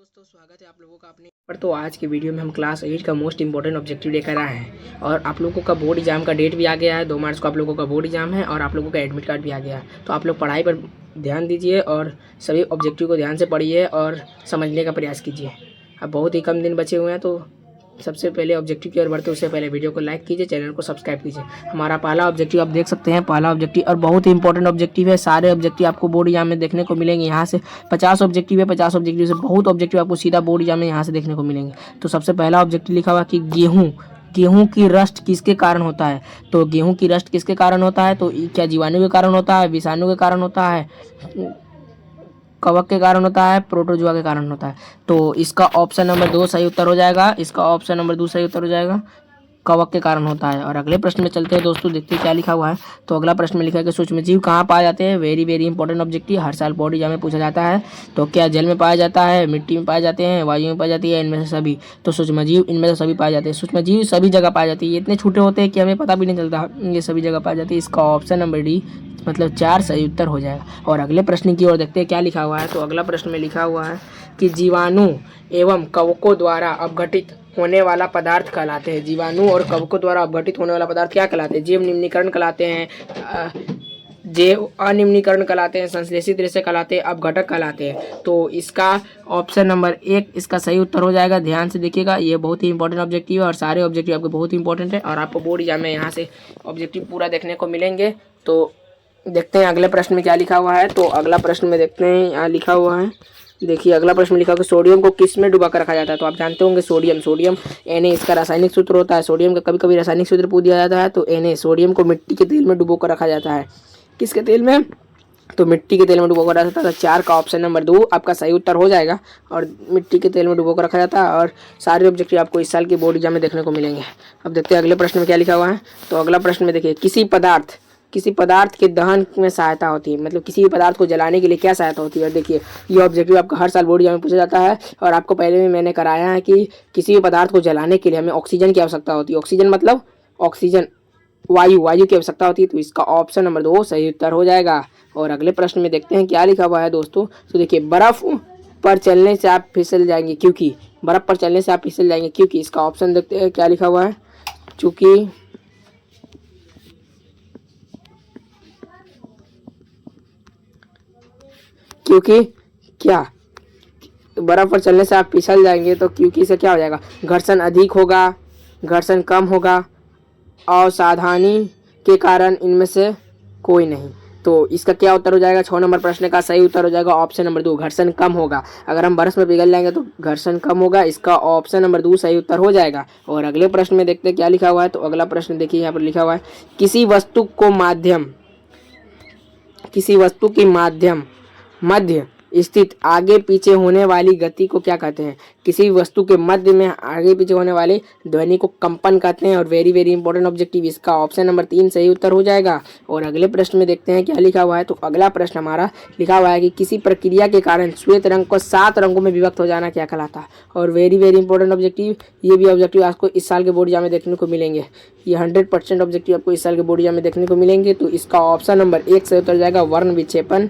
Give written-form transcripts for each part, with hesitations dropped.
दोस्तों, स्वागत है आप लोगों का अपने पर। तो आज के वीडियो में हम क्लास 8 का मोस्ट इंपॉर्टेंट ऑब्जेक्टिव लेकर आए हैं और आप लोगों का बोर्ड एग्जाम का डेट भी आ गया है। 2 मार्च को आप लोगों का बोर्ड एग्जाम है और आप लोगों का एडमिट कार्ड भी आ गया है। तो आप लोग पढ़ाई पर ध्यान दीजिए और सभी ऑब्जेक्टिव को ध्यान से पढ़िए और समझने का प्रयास कीजिए। अब बहुत ही कम दिन बचे हुए हैं, तो सबसे पहले ऑब्जेक्टिव की ओर बढ़ते उससे पहले वीडियो को लाइक कीजिए, चैनल को सब्सक्राइब कीजिए। हमारा पहला ऑब्जेक्टिव आप देख सकते हैं, पहला ऑब्जेक्टिव और बहुत ही इंपॉर्टेंट ऑब्जेक्टिव है। सारे ऑब्जेक्टिव आपको बोर्ड एग्जाम में देखने को मिलेंगे। यहाँ से 50 ऑब्जेक्टिव है, 50 ऑब्जेक्टिव से बहुत ऑब्जेक्टिव आपको सीधा बोर्ड एग्जाम में यहाँ से देखने को मिलेंगे। तो सबसे पहला ऑब्जेक्टिव लिखा हुआ कि गेहूं की रस्ट किसके कारण होता है। तो गेहूं की रस्ट किसके कारण होता है? तो क्या जीवाणु के कारण होता है, विषाणु के कारण होता है, कवक के कारण होता है, प्रोटोजुआ के कारण होता है? तो इसका ऑप्शन नंबर 2 सही उत्तर हो जाएगा। इसका ऑप्शन नंबर 2 सही उत्तर हो जाएगा, कवक के कारण होता है। और अगले प्रश्न में चलते हैं दोस्तों, देखते हैं क्या लिखा हुआ है। तो अगला प्रश्न में लिखा है कि सूक्ष्मजीव कहाँ पाए जाते हैं। वेरी वेरी इंपॉर्टेंट ऑब्जेक्टिव, हर साल बोर्ड एग्जाम में पूछा जाता है। तो क्या जल में पाया जाता है, मिट्टी में पाए जाते हैं, वायु में पाई जाती है, इनमें से सभी? तो सूक्ष्मजीव इनमें से सभी पाए जाते हैं। सूक्ष्मजीव सभी जगह पाए जाती है, ये इतने छोटे होते हैं कि हमें पता भी नहीं चलता, ये सभी जगह पाई जाती है। इसका ऑप्शन नंबर डी मतलब 4 सही उत्तर हो जाएगा। और अगले प्रश्न की ओर देखते हैं क्या लिखा हुआ है। तो अगला प्रश्न में लिखा हुआ है कि जीवाणु एवं कवकों द्वारा अपघटित होने वाला पदार्थ कहलाते हैं। जीवाणु और कवकों द्वारा अपघटित होने वाला पदार्थ क्या कहलाते हैं? जैव निम्नीकरण कहलाते हैं, जैव अनिम्नीकरण कहलाते हैं, संश्लेषित रेशे कहलाते हैं, अपघटक कहलाते हैं। तो इसका ऑप्शन नंबर 1 इसका सही उत्तर हो जाएगा। ध्यान से देखिएगा, ये बहुत ही इंपॉर्टेंट ऑब्जेक्टिव है और सारे ऑब्जेक्टिव आपको बहुत ही इंपॉर्टेंट है और आपको बोर्ड एग्जाम में यहाँ से ऑब्जेक्टिव पूरा देखने को मिलेंगे। तो देखते हैं अगले प्रश्न में क्या लिखा हुआ है। तो अगला प्रश्न में देखते हैं, यहाँ लिखा हुआ है, देखिए अगला प्रश्न लिखा हुआ है सोडियम को किस में डुबा कर रखा जाता है। तो आप जानते होंगे सोडियम Na इसका रासायनिक सूत्र होता है। सोडियम का कभी कभी रासायनिक सूत्र पूछ दिया जाता है। तो Na सोडियम को मिट्टी के तेल में डुबो कर रखा जाता है। किसके तेल में? तो मिट्टी के तेल में डुबो कर रखा जाता है। 4 का ऑप्शन नंबर 2 आपका सही उत्तर हो जाएगा और मिट्टी के तेल में डुबो कर रखा जाता है। और सारे ऑब्जेक्टिव आपको इस साल के बोर्ड एग्जाम में देखने को मिलेंगे। अब देखते हैं अगले प्रश्न में क्या लिखा हुआ है। तो अगला प्रश्न में देखिए, किसी पदार्थ के दहन में सहायता होती है, मतलब किसी भी पदार्थ को जलाने के लिए क्या सहायता होती है। देखिए ये ऑब्जेक्टिव आपका हर साल बोर्ड एग्जाम में पूछा जाता है और आपको पहले भी मैंने कराया है कि किसी भी पदार्थ को जलाने के लिए हमें ऑक्सीजन की आवश्यकता होती है। ऑक्सीजन मतलब ऑक्सीजन, वायु की आवश्यकता होती है। तो इसका ऑप्शन नंबर 2 सही उत्तर हो जाएगा। और अगले प्रश्न में देखते हैं क्या लिखा हुआ है दोस्तों। तो देखिए बर्फ पर चलने से आप फिसल जाएंगे क्योंकि, बर्फ पर चलने से आप फिसल जाएंगे क्योंकि। इसका ऑप्शन देखते हैं क्या लिखा हुआ है। क्योंकि क्या, बर्फ पर चलने से आप फिसल जाएंगे। तो क्योंकि से क्या हो जाएगा, घर्षण अधिक होगा, घर्षण कम होगा, असावधानी के कारण इनमें से कोई नहीं। तो इसका क्या उत्तर हो जाएगा? 6 नंबर प्रश्न का सही उत्तर हो जाएगा ऑप्शन नंबर 2, घर्षण कम होगा। अगर हम बर्फ में पिघल जाएंगे तो घर्षण कम होगा। इसका ऑप्शन नंबर 2 सही उत्तर हो जाएगा। और अगले प्रश्न में देखते हैं क्या लिखा हुआ है। तो अगला प्रश्न देखिए, यहाँ पर लिखा हुआ है किसी वस्तु के मध्य स्थित आगे पीछे होने वाली गति को क्या कहते हैं? किसी वस्तु के मध्य में आगे पीछे होने वाली ध्वनि को कंपन कहते हैं। और वेरी वेरी इंपॉर्टेंट ऑब्जेक्टिव, इसका ऑप्शन नंबर 3 सही उत्तर हो जाएगा। और अगले प्रश्न में देखते हैं क्या लिखा हुआ है। तो अगला प्रश्न हमारा लिखा हुआ है कि किसी प्रक्रिया के कारण श्वेत रंग को 7 रंगों में विभक्त हो जाना क्या कहलाता है। और वेरी वेरी इंपॉर्टेंट ऑब्जेक्टिव, ये भी ऑब्जेक्टिव आपको इस साल के बोर्ड एग्जाम में देखने को मिलेंगे। ये 100% ऑब्जेक्टिव आपको इस साल के बोर्ड एग्जाम में देखने को मिलेंगे। तो इसका ऑप्शन नंबर 1 सही उत्तर जाएगा, वर्ण विक्षेपण।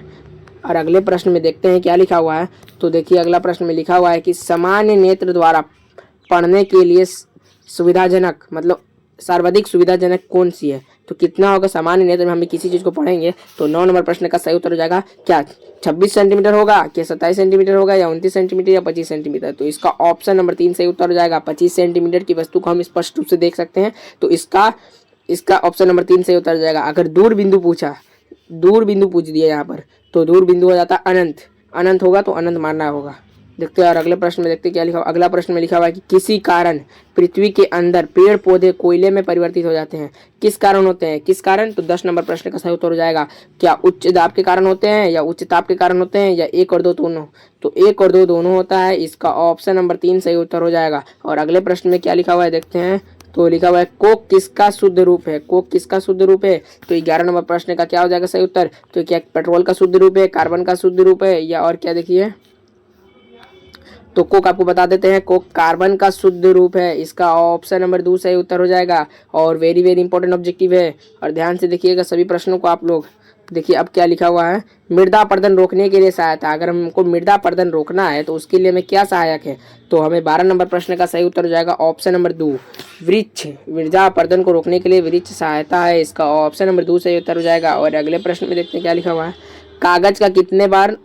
और अगले प्रश्न में देखते हैं क्या लिखा हुआ है। तो देखिए अगला प्रश्न में लिखा हुआ है कि सामान्य नेत्र द्वारा पढ़ने के लिए सुविधाजनक मतलब सर्वाधिक सुविधाजनक कौन सी है। तो कितना होगा सामान्य नेत्र में हमें किसी चीज़ को पढ़ेंगे। तो 9 नंबर प्रश्न का सही उत्तर हो जाएगा क्या 26 सेंटीमीटर होगा, क्या 27 सेंटीमीटर होगा, या 29 सेंटीमीटर, या 25 सेंटीमीटर। तो इसका ऑप्शन नंबर 3 सही उत्तर हो जाएगा। 25 सेंटीमीटर की वस्तु को हम स्पष्ट रूप से देख सकते हैं। तो इसका ऑप्शन नंबर 3 सही उत्तर हो जाएगा। अगर दूर बिंदु पूछ दिया यहाँ पर, तो दूर बिंदु हो जाता अनंत होगा, तो अनंत मानना होगा। देखते हैं और अगले प्रश्न में देखते हैं क्या लिखा हुआ। अगला प्रश्न में लिखा हुआ है कि किसी कारण पृथ्वी के अंदर पेड़ पौधे कोयले में परिवर्तित हो जाते हैं। किस कारण होते हैं, किस कारण? तो 10 नंबर प्रश्न का सही उत्तर हो जाएगा क्या उच्च दाब के कारण होते हैं, या उच्च ताप के कारण होते हैं, या 1 और 2 दोनों। तो 1 और 2 दोनों होता है। इसका ऑप्शन नंबर 3 सही उत्तर हो जाएगा। और अगले प्रश्न में क्या लिखा हुआ है देखते हैं। तो लिखा हुआ है कोक किसका शुद्ध रूप है। तो 11 नंबर प्रश्न का क्या हो जाएगा सही उत्तर। तो क्या पेट्रोल का शुद्ध रूप है, कार्बन का शुद्ध रूप है, या और क्या? देखिए तो कोक आपको बता देते हैं, कोक कार्बन का शुद्ध रूप है। इसका ऑप्शन नंबर 2 सही उत्तर हो जाएगा। और वेरी वेरी इंपॉर्टेंट ऑब्जेक्टिव है और ध्यान से देखिएगा सभी प्रश्नों को आप लोग। देखिए अब क्या लिखा हुआ है, मृदा अपरदन रोकने के लिए सहायता। अगर हमको मृदा अपरदन रोकना है तो उसके लिए हमें क्या सहायक है, तो हमें 12 नंबर प्रश्न का सही उत्तर हो जाएगा ऑप्शन नंबर 2 वृक्ष। मृदा अपरदन को रोकने के लिए वृक्ष सहायता है, इसका ऑप्शन नंबर 2 सही उत्तर हो जाएगा। और अगले प्रश्न में देखते हैं क्या लिखा हुआ है, कागज का कितने बार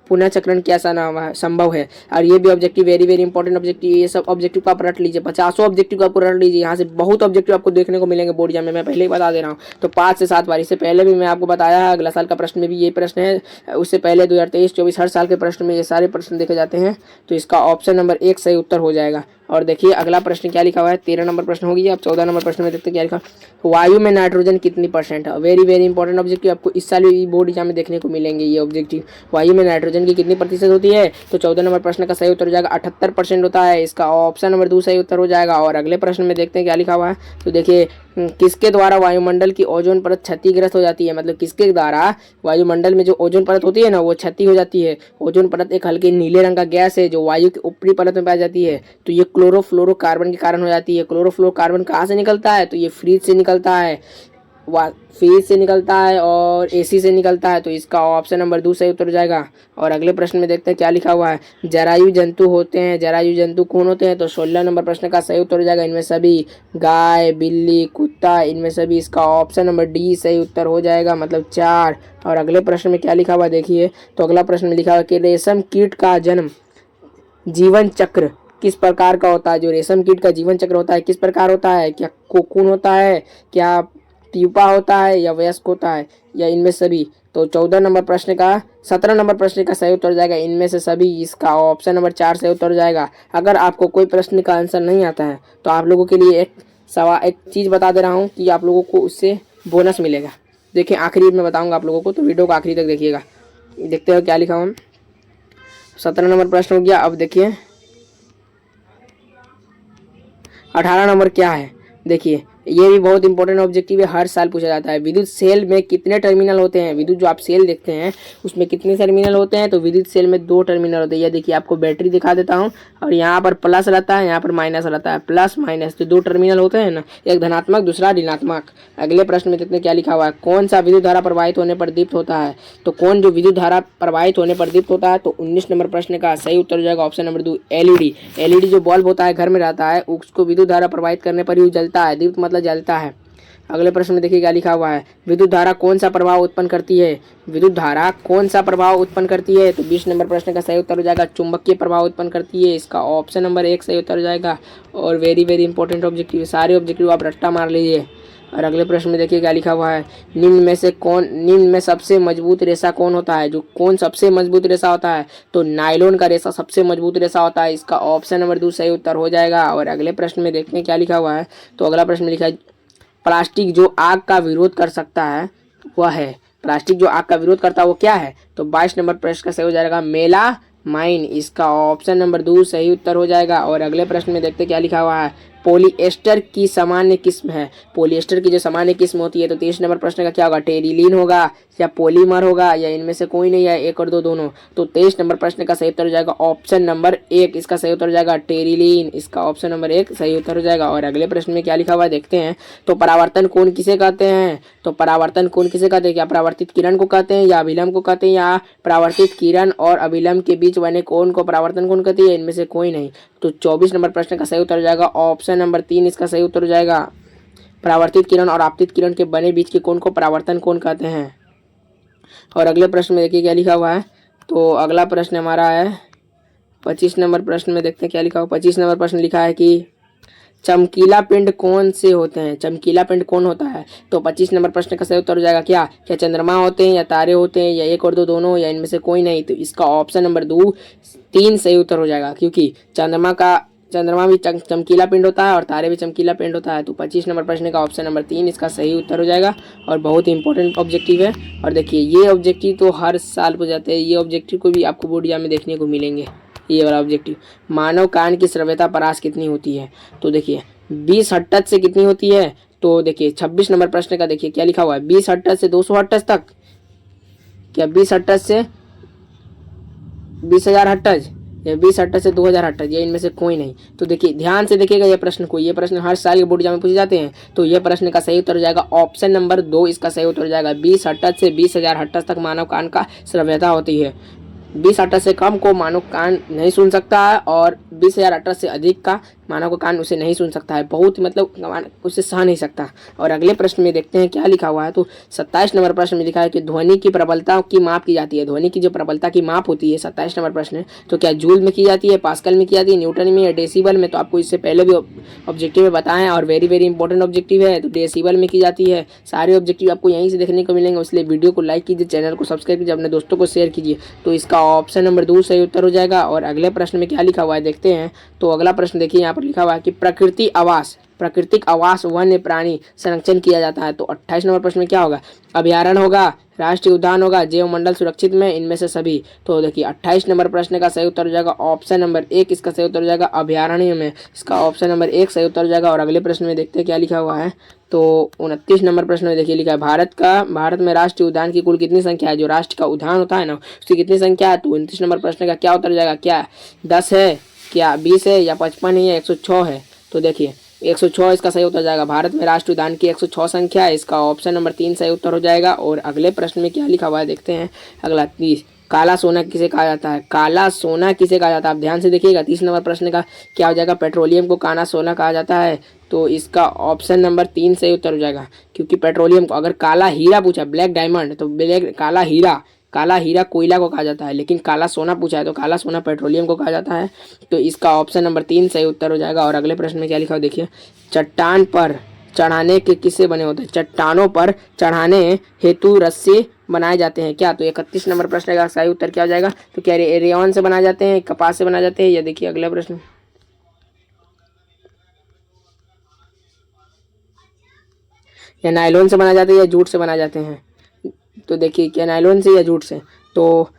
पुनः चक्रण क्या संभव है। और ये भी objective very very important objective, ये सब ऑब्जेक्टिव को आप रट लीजिए, 50 ऑब्जेक्टिव को आपको रट लीजिए। यहाँ से बहुत ऑब्जेक्टिव आपको देखने को मिलेंगे बोर्ड एग्जाम में, मैं पहले ही बता दे रहा हूँ। तो 5 से 7 बार, इससे पहले भी मैं आपको बताया है, अगला साल का प्रश्न में भी ये प्रश्न है, उससे पहले 2023-24 हर साल के प्रश्न में ये सारे प्रश्न देखे जाते हैं। तो इसका ऑप्शन नंबर 1 सही उत्तर हो जाएगा। और देखिए अगला प्रश्न क्या लिखा हुआ है, 13 नंबर प्रश्न हो गया। अब 14 नंबर प्रश्न में देखते हैं क्या लिखा, वायु में नाइट्रोजन कितनी परसेंट है। वेरी वेरी इंपॉर्टेंट ऑब्जेक्टिव, आपको इस साल भी बोर्ड एग्जाम में देखने को मिलेंगे ये ऑब्जेक्टिव। वायु में नाइट्रोजन की कितनी प्रतिशत होती है, तो 14 नंबर प्रश्न का सही उत्तर हो जाएगा 78% होता है, इसका ऑप्शन नंबर 2 सही उत्तर हो जाएगा। और अगले प्रश्न में देखते हैं क्या लिखा हुआ है, तो देखिए किसके द्वारा वायुमंडल की ओजोन परत क्षतिग्रस्त हो जाती है, मतलब किसके द्वारा वायुमंडल में जो ओजोन परत होती है ना वो क्षति हो जाती है। ओजोन परत एक हल्के नीले रंग का गैस है जो वायु की ऊपरी परत में पाई जाती है, तो ये क्लोरोफ्लोरोकार्बन के कारण हो जाती है। क्लोरोफ्लोरोकार्बन कहाँ से निकलता है, तो ये फ्रिज से निकलता है, फ्रिज से निकलता है और एसी से निकलता है, तो इसका ऑप्शन नंबर 2 सही उत्तर हो जाएगा। और अगले प्रश्न में देखते हैं क्या लिखा हुआ है, जरायु जंतु होते हैं, जरायु जंतु कौन होते हैं, तो 16 नंबर प्रश्न का सही उत्तर हो जाएगा, इनमें सभी गाय बिल्ली कुत्ता, इनमें सभी, इसका ऑप्शन नंबर डी सही उत्तर हो जाएगा, मतलब 4। और अगले प्रश्न में क्या लिखा हुआ देखिए, तो अगला प्रश्न में लिखा हुआ कि रेशम कीट का जन्म जीवन चक्र किस प्रकार का होता है। जो रेशम कीट का जीवन चक्र होता है किस प्रकार होता है, क्या कोकून होता है, क्या प्यूपा होता है, या वयस्क होता है, या इनमें सभी। तो 17 नंबर प्रश्न का सही उत्तर हो जाएगा इनमें से सभी, इसका ऑप्शन नंबर 4 सही उत्तर हो जाएगा। अगर आपको कोई प्रश्न का आंसर नहीं आता है तो आप लोगों के लिए एक चीज़ बता दे रहा हूँ कि आप लोगों को उससे बोनस मिलेगा। देखिए आखिरी में बताऊँगा आप लोगों को, तो वीडियो को आखिरी तक देखिएगा। देखते हो क्या लिखा हूँ, 17 नंबर प्रश्न हो गया। अब देखिए 18 नंबर क्या है, देखिए ये भी बहुत इंपॉर्टेंट ऑब्जेक्टिव है, हर साल पूछा जाता है। विद्युत सेल में कितने टर्मिनल होते हैं, विद्युत जो आप सेल देखते हैं उसमें कितने टर्मिनल होते हैं, तो विद्युत सेल में 2 टर्मिनल होते हैं। ये देखिए आपको बैटरी दिखा देता हूँ, और यहाँ पर प्लस रहता है, यहाँ पर माइनस रहता है, प्लस माइनस, तो 2 टर्मिनल होते हैं ना, एक धनात्मक दूसरा ऋणात्मक। अगले प्रश्न में देखते हैं क्या लिखा हुआ है, कौन सा विद्युत धारा प्रवाहित होने पर दीप्त होता है, तो कौन जो विद्युत धारा प्रवाहित होने पर दीप्त होता है, तो 19 नंबर प्रश्न का सही उत्तर हो जाएगा ऑप्शन नंबर 2 एलईडी। एलईडी जो बल्ब होता है घर में रहता है, उसको विद्युत धारा प्रवाहित करने पर ही जलता है, दीप्त मतलब जलता है। अगले प्रश्न में देखिए क्या लिखा हुआ है, विद्युत धारा कौन सा प्रभाव उत्पन्न करती है, विद्युत धारा कौन सा प्रभाव उत्पन्न करती है, तो 20 नंबर प्रश्न का सही उत्तर हो जाएगा चुंबकीय प्रभाव उत्पन्न करती है, इसका ऑप्शन नंबर 1 सही उत्तर हो जाएगा। और वेरी वेरी इंपॉर्टेंट ऑब्जेक्टिव, सारे ऑब्जेक्टिव आप रट्टा मार लीजिए। और अगले प्रश्न में देखिए क्या लिखा हुआ है, निम्न में सबसे मजबूत रेशा कौन होता है, जो कौन सबसे मजबूत रेशा होता है, तो नायलॉन का रेशा सबसे मजबूत रेशा होता है, इसका ऑप्शन नंबर 2 सही उत्तर हो जाएगा। और अगले प्रश्न में देखते हैं क्या लिखा हुआ है, तो अगला प्रश्न में लिखा है प्लास्टिक जो आग का विरोध कर सकता है वह है, प्लास्टिक जो आग का विरोध करता है वो क्या है, तो 22 नंबर प्रश्न का सही हो जाएगा मेलामाइन, इसका ऑप्शन नंबर 2 सही उत्तर हो जाएगा। और अगले प्रश्न में देखते क्या लिखा हुआ है, पॉलीएस्टर की सामान्य किस्म है, पॉलीएस्टर की जो सामान्य किस्म होती है, तो 23 नंबर प्रश्न का क्या होगा, टेरिलीन होगा या पॉलीमर होगा, या इनमें से कोई नहीं, या 1 और 2 दोनों। तो 23 नंबर प्रश्न का सही उत्तर हो जाएगा ऑप्शन नंबर 1, इसका सही उत्तर हो जाएगा टेरिलीन, इसका ऑप्शन नंबर 1 सही उत्तर हो जाएगा। और अगले प्रश्न में क्या लिखा हुआ है देखते हैं, तो परावर्तन कोण किसे कहते हैं, तो परावर्तन कोण किसे कहते हैं, क्या परावर्तित किरण को कहते हैं, या अभिलंब को कहते हैं, या परावर्तित किरण और अभिलंब के बीच बने कोण को परावर्तन कोण कहती है, इनमें से कोई नहीं। तो 24 नंबर प्रश्न का सही उत्तर हो जाएगा ऑप्शन नंबर 3, इसका सही उत्तर हो जाएगा। परावर्तित किरण और आपतित किरण के बने बीच के कोण को परावर्तन कोण कहते हैं। और अगले प्रश्न में देखिए क्या लिखा हुआ है, तो अगला प्रश्न हमारा है 25 नंबर प्रश्न में देखते हैं क्या लिखा हुआ। 25 नंबर प्रश्न लिखा है कि चमकीला पिंड कौन से होते हैं, चमकीला पिंड कौन होता है, तो 25 नंबर प्रश्न का सही उत्तर हो जाएगा क्या चंद्रमा होते हैं, या तारे होते हैं, या 1 और 2 दोनों, या इनमें से कोई नहीं, तो इसका ऑप्शन नंबर 2 3 सही उत्तर हो जाएगा, क्योंकि चंद्रमा भी चमकीला पिंड होता है और तारे भी चमकीला पिंड होता है। तो 25 नंबर प्रश्न का ऑप्शन नंबर 3 इसका सही उत्तर हो जाएगा, और बहुत ही इंपॉर्टेंट ऑब्जेक्टिव है। और देखिए ये ऑब्जेक्टिव तो हर साल पूछे जाते हैं, ये ऑब्जेक्टिव को भी आपको बोर्ड एग्जाम में देखने को मिलेंगे। ये वाला ऑब्जेक्टिव, मानव कान की श्रव्यता परास कितनी होती है, तो देखिए 20 हर्ट्ज से कितनी होती है, तो देखिए 26 नंबर प्रश्न का देखिए क्या लिखा हुआ है, 20 हर्ट्ज से 200 हर्ट्ज तक, क्या 20 हर्ट्ज से 20,000 हर्ट्ज, ये 20 हट से 2000 हट, ये इनमें से कोई नहीं। तो देखिए ध्यान से देखिएगा ये प्रश्न को, ये प्रश्न हर साल के बोर्ड एग्जाम में पूछे जाते हैं। तो ये प्रश्न का सही उत्तर हो जाएगा ऑप्शन नंबर 2, इसका सही उत्तर हो जाएगा 20 हट से 20,000 हट तक मानव कान का श्रव्यता होती है। 20 हट से कम को मानव कान नहीं सुन सकता है और 20,000 हट से अधिक का मानव का कान उसे नहीं सुन सकता है, बहुत मतलब उसे सह नहीं सकता। और अगले प्रश्न में देखते हैं क्या लिखा हुआ है। तो 27 नंबर प्रश्न में लिखा है कि ध्वनि की प्रबलता की माप की जाती है। ध्वनि की जो प्रबलता की माप होती है 27 नंबर प्रश्न है, तो क्या जूल में की जाती है, पास्कल में की जाती है, न्यूटन में या डेसिबल में। तो आपको इससे पहले भी ऑब्जेक्टिव में बताएं और वेरी वेरी इंपॉर्टेंट ऑब्जेक्टिव है, तो डेसिबल में की जाती है। सारे ऑब्जेक्टिव आपको यहीं से देखने को मिलेंगे, इसलिए वीडियो को लाइक कीजिए, चैनल को सब्सक्राइब कीजिए, अपने दोस्तों को शेयर कीजिए। तो इसका ऑप्शन नंबर 2 सही उत्तर हो जाएगा। और अगले प्रश्न में क्या लिखा हुआ है देखते हैं। तो अगला प्रश्न देखिए, यहाँ पर लिखा हुआ है कि प्राकृतिक आवास वन्य प्राणी संरक्षण किया जाता है। तो 28 नंबर प्रश्न में क्या होगा, अभयारण्य होगा, राष्ट्रीय उद्यान होगा, जैव मंडल सुरक्षित में, इनमें से सभी। तो देखिए 28 नंबर प्रश्न का सही उत्तर हो जाएगा ऑप्शन नंबर 1, इसका सही उत्तर हो जाएगा अभयारण्य में, इसका ऑप्शन नंबर 1 सही उत्तर हो जाएगा। और अगले प्रश्न में देखते हैं क्या लिखा हुआ है। तो 29 नंबर प्रश्न में देखिए लिखा है भारत में राष्ट्रीय उद्यान की कुल कितनी संख्या है। जो राष्ट्र का उद्यान होता है ना, उसकी कितनी संख्या है। तो 29 नंबर प्रश्न का क्या उत्तर हो जाएगा, क्या 10 है, क्या 20 है, या 55 है, या 106 है। तो देखिए 106 इसका सही उत्तर जाएगा। भारत में राष्ट्रीय उद्यान की 106 संख्या है, इसका ऑप्शन नंबर 3 सही उत्तर हो जाएगा। और अगले प्रश्न में क्या लिखा हुआ है देखते हैं। अगला 30, काला सोना किसे कहा जाता है। काला सोना किसे कहा जाता है, आप ध्यान से देखिएगा। 30 नंबर प्रश्न का क्या हो जाएगा, पेट्रोलियम को काला सोना कहा जाता है। तो इसका ऑप्शन नंबर 3 सही उत्तर हो जाएगा, क्योंकि पेट्रोलियम को अगर काला हीरा पूछा, ब्लैक डायमंड, तो काला हीरा कोयला को कहा जाता है, लेकिन काला सोना पूछा है तो काला सोना पेट्रोलियम को कहा जाता है। तो इसका ऑप्शन नंबर 3 सही उत्तर हो जाएगा। और अगले प्रश्न में क्या लिखा हो देखिए, चट्टान पर चढ़ाने के किससे बने होते हैं। चट्टानों पर चढ़ाने हेतु रस्से बनाए जाते हैं क्या। तो 31 नंबर प्रश्न का सही उत्तर क्या हो जाएगा। तो क्या रेयन से बनाए जाते हैं, कपास से बनाए जाते हैं, या देखिए अगला प्रश्न, या नायलॉन से बनाए जाते हैं, या जूट से बनाए जाते हैं। तो देखिए क्या नायलॉन से या जूट से। तो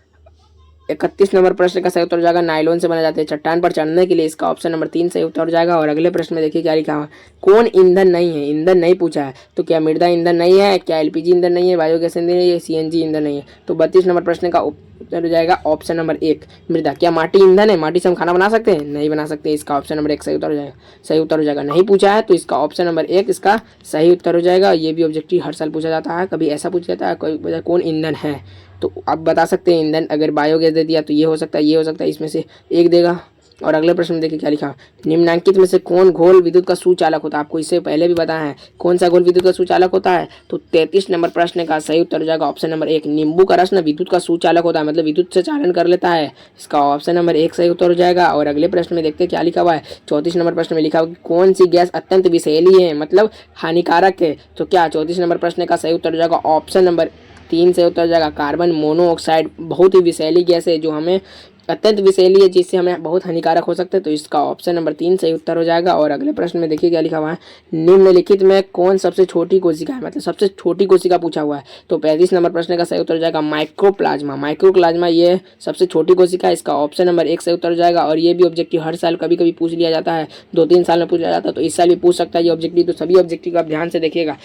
31 नंबर प्रश्न का सही उत्तर हो जाएगा नायलॉन से बनाए जाते हैं चट्टान पर चढ़ने के लिए, इसका ऑप्शन नंबर 3 सही उत्तर हो जाएगा। और अगले प्रश्न में देखिए क्या लिखा हुआ है, कौन ईंधन नहीं है। ईंधन नहीं पूछा है, तो क्या मृदा ईंधन नहीं है, क्या एलपीजी ईंधन नहीं है, बायोगैस ईंधन नहीं है, सीएनजी ईंधन नहीं है। तो 32 नंबर प्रश्न का उत्तर हो जाएगा ऑप्शन नंबर 1 मृदा। क्या माटी ईंधन है, माटी से हम खाना बना सकते हैं, नहीं बना सकते, इसका ऑप्शन नंबर 1 सही उत्तर हो जाएगा। सही उत्तर हो जाएगा, नहीं पूछा है तो इसका ऑप्शन नंबर 1 इसका सही उत्तर हो जाएगा। ये भी ऑब्जेक्टिव हर साल पूछा जाता है, कभी ऐसा पूछा जाता है कोई कौन ईंधन है, तो आप बता सकते हैं ईंधन। अगर बायोगैस दे दिया तो ये हो सकता है, ये हो सकता है, इसमें से एक देगा। और अगले प्रश्न में देखिए क्या लिखा, निम्नलिखित में से कौन घोल विद्युत का सुचालक होता है। आपको इससे पहले भी बताया है कौन सा घोल विद्युत का सुचालक होता है। तो 33 नंबर प्रश्न का सही उत्तर हो जाएगा ऑप्शन नंबर 1 नींबू का रस ना विद्युत का सुचालक होता है, मतलब विद्युत से चालन कर लेता है, इसका ऑप्शन नंबर 1 सही उत्तर हो जाएगा। और अगले प्रश्न में देखते हैं क्या लिखा हुआ है। 34 नंबर प्रश्न में लिखा हुआ कि कौन सी गैस अत्यंत विषैली है, मतलब हानिकारक है। तो क्या 34 नंबर प्रश्न का सही उत्तर हो जाएगा ऑप्शन नंबर 3 से उत्तर जाएगा कार्बन मोनोऑक्साइड। बहुत ही विषैली गैस है, जो हमें अत्यंत विषैली है, जिससे हमें बहुत हानिकारक हो सकते हैं। तो इसका ऑप्शन नंबर 3 सही उत्तर हो जाएगा। और अगले प्रश्न में देखिए क्या लिखा हुआ है, निम्नलिखित में कौन सबसे छोटी कोशिका है, मतलब सबसे छोटी कोशिका पूछा हुआ है। तो 35 नंबर प्रश्न का सही उत्तर हो जाएगा माइक्रोप्लाज्मा ये सबसे छोटी कोशिका है, इसका ऑप्शन नंबर 1 सही उत्तर हो जाएगा। और ये भी ऑब्जेक्टिव हर साल कभी कभी पूछ लिया जाता है, 2-3 साल में पूछा जाता है, तो इस साल भी पूछ सकता है ये ऑब्जेक्टिव। तो सभी ऑब्जेक्टिव आप ध्यान से देखिएगा।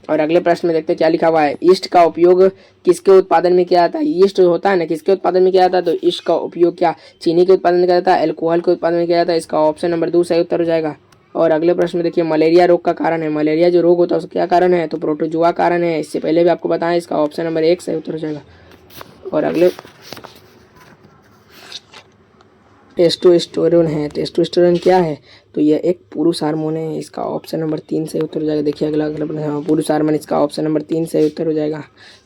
और अगले प्रश्न में देखते हैं क्या लिखा हुआ है, ईस्ट का उपयोग किसके उत्पादन में किया जाता है। ईस्ट होता है ना, किसके उत्पादन में किया जाता है। तो ईस्ट का उपयोग क्या चीनी के उत्पादन में किया जाता है, अल्कोहल के उत्पादन में किया जाता है, इसका ऑप्शन नंबर 2 सही उत्तर हो जाएगा। और अगले प्रश्न में देखिए मलेरिया रोग का कारण है, मलेरिया जो रोग होता है उसका क्या कारण है। तो प्रोटोजुआ कारण है, इससे पहले भी आपको बताया, इसका ऑप्शन नंबर 1 सही उत्तर हो जाएगा। और अगले टेस्टोस्टेरोन है, टेस्टोस्टेरोन क्या है। तो यह एक पुरुष हार्मोन है, इसका ऑप्शन नंबर 3 सही उत्तर हो जाएगा। देखिए अगला प्रश्न, पुरुष हार्मोन, इसका ऑप्शन नंबर 3 सही उत्तर हो जाएगा।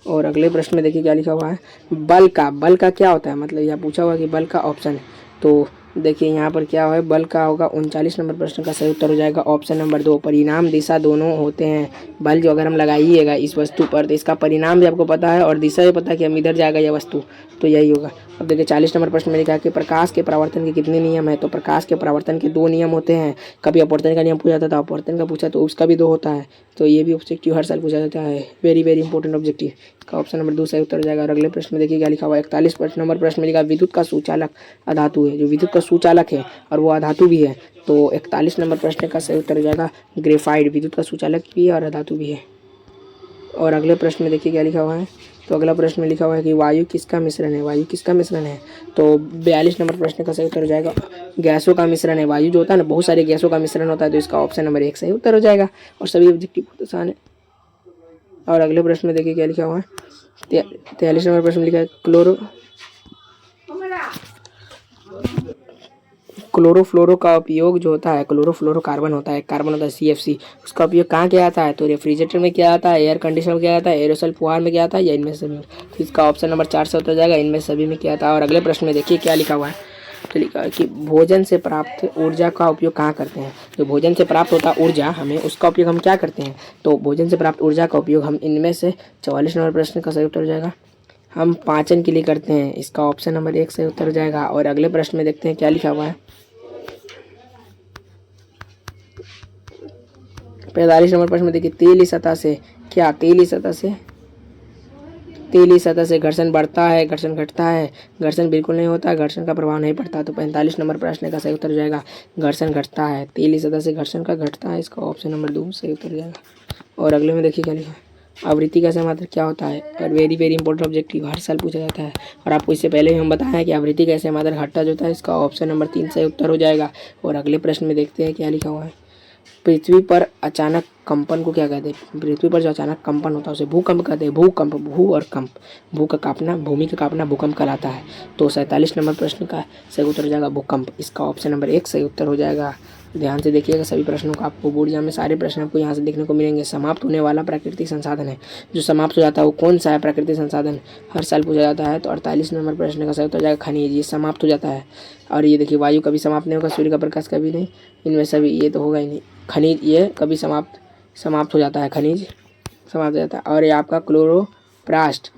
और अगले प्रश्न में देखिए क्या लिखा हुआ है, बल का क्या होता है, मतलब यह पूछा हुआ कि बल का ऑप्शन है। तो देखिए यहाँ पर क्या है, बल का होगा 39 नंबर प्रश्न का सही उत्तर हो जाएगा ऑप्शन नंबर 2 परिणाम दिशा दोनों होते हैं। बल जो अगर हम लगाइएगा इस वस्तु पर तो इसका परिणाम भी आपको पता है और दिशा भी पता है कि हम इधर जाएगा यह वस्तु, तो यही होगा। अब देखिए 40 नंबर प्रश्न में लिखा है कि प्रकाश के परावर्तन के कितने नियम है। तो प्रकाश के परावर्तन के 2 नियम होते हैं। कभी अपवर्तन का नियम पूछा जाता था, अपवर्तन का पूछा तो उसका भी 2 होता है। तो ये भी ऑब्जेक्टिव हर साल पूछा जाता है, वेरी वेरी इंपॉर्टेंट ऑब्जेक्टिव, का ऑप्शन नंबर 2 सही उत्तर हो जाएगा। और अगले प्रश्न में देखिए क्या लिखा हुआ है, 41 नंबर प्रश्न में लिखा विद्युत का सुचालक अधातु है, जो विद्युत का सुचालक है और वो अधातु भी है। तो 41 नंबर प्रश्न का सही उत्तर हो जाएगा ग्रेफाइट, विद्युत का सुचालक भी है और अधातु भी है। और अगले प्रश्न में देखिए क्या लिखा हुआ है, तो अगला प्रश्न में लिखा हुआ है कि वायु किसका मिश्रण है। वायु किसका मिश्रण है, तो 42 नंबर प्रश्न का सही उत्तर हो जाएगा गैसों का मिश्रण है। वायु जो होता है ना, बहुत सारे गैसों का मिश्रण होता है, तो इसका ऑप्शन नंबर 1 सही उत्तर हो जाएगा। और सभी ऑब्जेक्टिव बहुत आसान है। और अगले प्रश्न में देखिए क्या लिखा हुआ है। 43 नंबर प्रश्न में लिखा है क्लोरोफ्लोरो का उपयोग जो होता है, क्लोरोफ्लोरो कार्बन होता है, कार्बन होता है CFC, उसका उपयोग कहाँ किया जाता है, तो रेफ्रिजरेटर में किया जाता है, एयर कंडीशनर में किया जाता है, एरोसल फुहार में किया जाता है, या इनमें सभी में। तो इसका ऑप्शन नंबर 4 से उत्तर जाएगा, इनमें सभी में किया जाता है। और अगले प्रश्न में देखिए क्या लिखा हुआ है। तो लिखा है कि भोजन से प्राप्त ऊर्जा का उपयोग कहाँ करते हैं। जो भोजन से प्राप्त होता है ऊर्जा, हमें उसका उपयोग हम क्या करते हैं, तो भोजन से प्राप्त ऊर्जा का उपयोग हम इनमें से 44 नंबर प्रश्न का सही उत्तर हो जाएगा, हम पाचन के लिए करते हैं। इसका ऑप्शन नंबर 1 सही उत्तर हो जाएगा। और अगले प्रश्न में देखते हैं क्या लिखा हुआ है। 45 नंबर प्रश्न में देखिए तेली सतह से घर्षण बढ़ता है, घर्षण घटता है, घर्षण बिल्कुल नहीं होता है, घर्षण का प्रभाव नहीं पड़ता। तो 45 नंबर प्रश्न का सही उत्तर हो जाएगा घर्षण घटता है। तेली सतह से घर्षण का घटता है, इसका ऑप्शन नंबर 2 सही उत्तर हो जाएगा। और अगले में देखिए क्या लिखा है। आवृत्ति का समाधान क्या होता है, और वेरी वेरी इंपॉर्टेंट ऑब्जेक्टिव हर साल पूछा जाता है, और आपको इससे पहले ही हम बताया कि आवृत्ति का समाधान घटता जो होता है, इसका ऑप्शन नंबर 3 सही उत्तर हो जाएगा। और अगले प्रश्न में देखते हैं क्या लिखा हुआ है। पृथ्वी पर अचानक कंपन को क्या कहते हैं। पृथ्वी पर जो अचानक कंपन होता है उसे भूकंप कहते हैं। भूकंप, भू और कंप, भू का कांपना, भूमि का कांपना भूकंप कहलाता है। तो 47 नंबर प्रश्न का सही उत्तर हो जाएगा भूकंप, इसका ऑप्शन नंबर 1 सही उत्तर हो जाएगा। ध्यान से देखिएगा सभी प्रश्नों का, आपको बोर्ड एग्जाम में सारे प्रश्न आपको यहाँ से देखने को मिलेंगे। समाप्त होने वाला प्राकृतिक संसाधन है, जो समाप्त हो जाता है वो कौन सा है प्राकृतिक संसाधन, हर साल पूछा जाता है। तो 48 नंबर प्रश्न का सही उत्तर हो जाएगा खनिज, ये समाप्त हो जाता है। और ये देखिए वायु कभी समाप्त नहीं होगा, सूर्य का प्रकाश कभी नहीं, इनमें सभी ये तो होगा ही नहीं। खनिज ये कभी समाप्त हो जाता है, खनिज समाप्त हो जाता है। और ये आपका क्लोरोप्लास्ट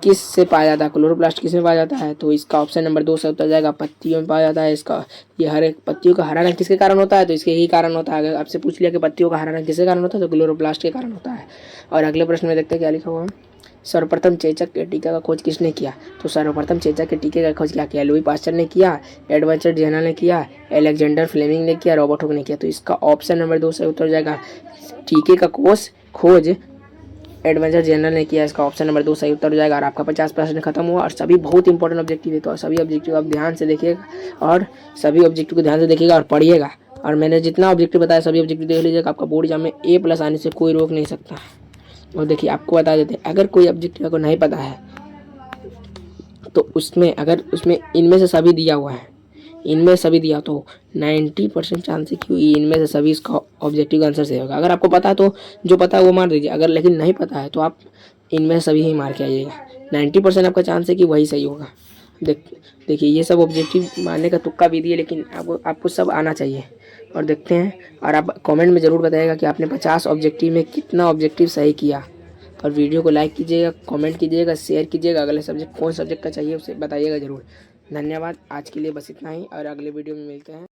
किस से पाया जाता है, क्लोरोप्लास्ट किस में पाया जाता है, तो इसका ऑप्शन नंबर 2 से उत्तर जाएगा पत्तियों में पाया जाता है। इसका ये हर एक पत्तियों का हरा रंग किसके कारण होता है, तो इसके ही कारण होता है। अगर आपसे पूछ लिया कि पत्तियों का हरा रंग किसके कारण होता है, तो क्लोरोप्लास्ट के कारण होता है। और अगले प्रश्न में देखते हैं क्या लिखा हुआ है। सर्वप्रथम चेचक के टीका का खोज किसने किया, तो सर्वप्रथम चेचक के टीके का खोज क्या किया, लुई पास्चर ने किया, एडवर्ड जेनर ने किया, अलेक्जेंडर फ्लेमिंग ने किया, रॉबर्ट हुक ने किया। तो इसका ऑप्शन नंबर 2 से उत्तर जाएगा टीके का खोज एडवेंचर जनरल ने किया, इसका ऑप्शन नंबर 2 सही उत्तर हो जाएगा। और आपका 50 प्रश्न खत्म हुआ। और सभी बहुत इंपॉर्टेंट ऑब्जेक्टिव है, तो सभी ऑब्जेक्टिव आप ध्यान से देखिएगा, और सभी ऑब्जेक्टिव को ध्यान से देखिएगा और पढ़िएगा। और मैंने जितना ऑब्जेक्टिव बताया सभी ऑब्जेक्टिव देख लीजिएगा, आपका बोर्ड एग्जाम में A+ आने से कोई रोक नहीं सकता। और देखिए आपको बता देते हैं, अगर कोई ऑब्जेक्टिव को नहीं पता है तो उसमें अगर उसमें इनमें से सभी दिया हुआ है, इनमें सभी दिया तो 90% चांस है कि इनमें से सभी इसका ऑब्जेक्टिव आंसर सही होगा। अगर आपको पता है तो जो पता है वो मार दीजिए, अगर लेकिन नहीं पता है तो आप इनमें से सभी ही मार के आइएगा। 90% आपका चांस है कि वही सही होगा। देखिए ये सब ऑब्जेक्टिव मारने का तुक्का भी दिए, लेकिन आपको सब आना चाहिए। और देखते हैं, और आप कमेंट में ज़रूर बताइएगा कि आपने 50 ऑब्जेक्टिव में कितना ऑब्जेक्टिव सही किया। और वीडियो को लाइक कीजिएगा, कमेंट कीजिएगा, शेयर कीजिएगा। अगले सब्जेक्ट कौन सब्जेक्ट का चाहिए उसे बताइएगा ज़रूर। धन्यवाद, आज के लिए बस इतना ही, और अगले वीडियो में मिलते हैं।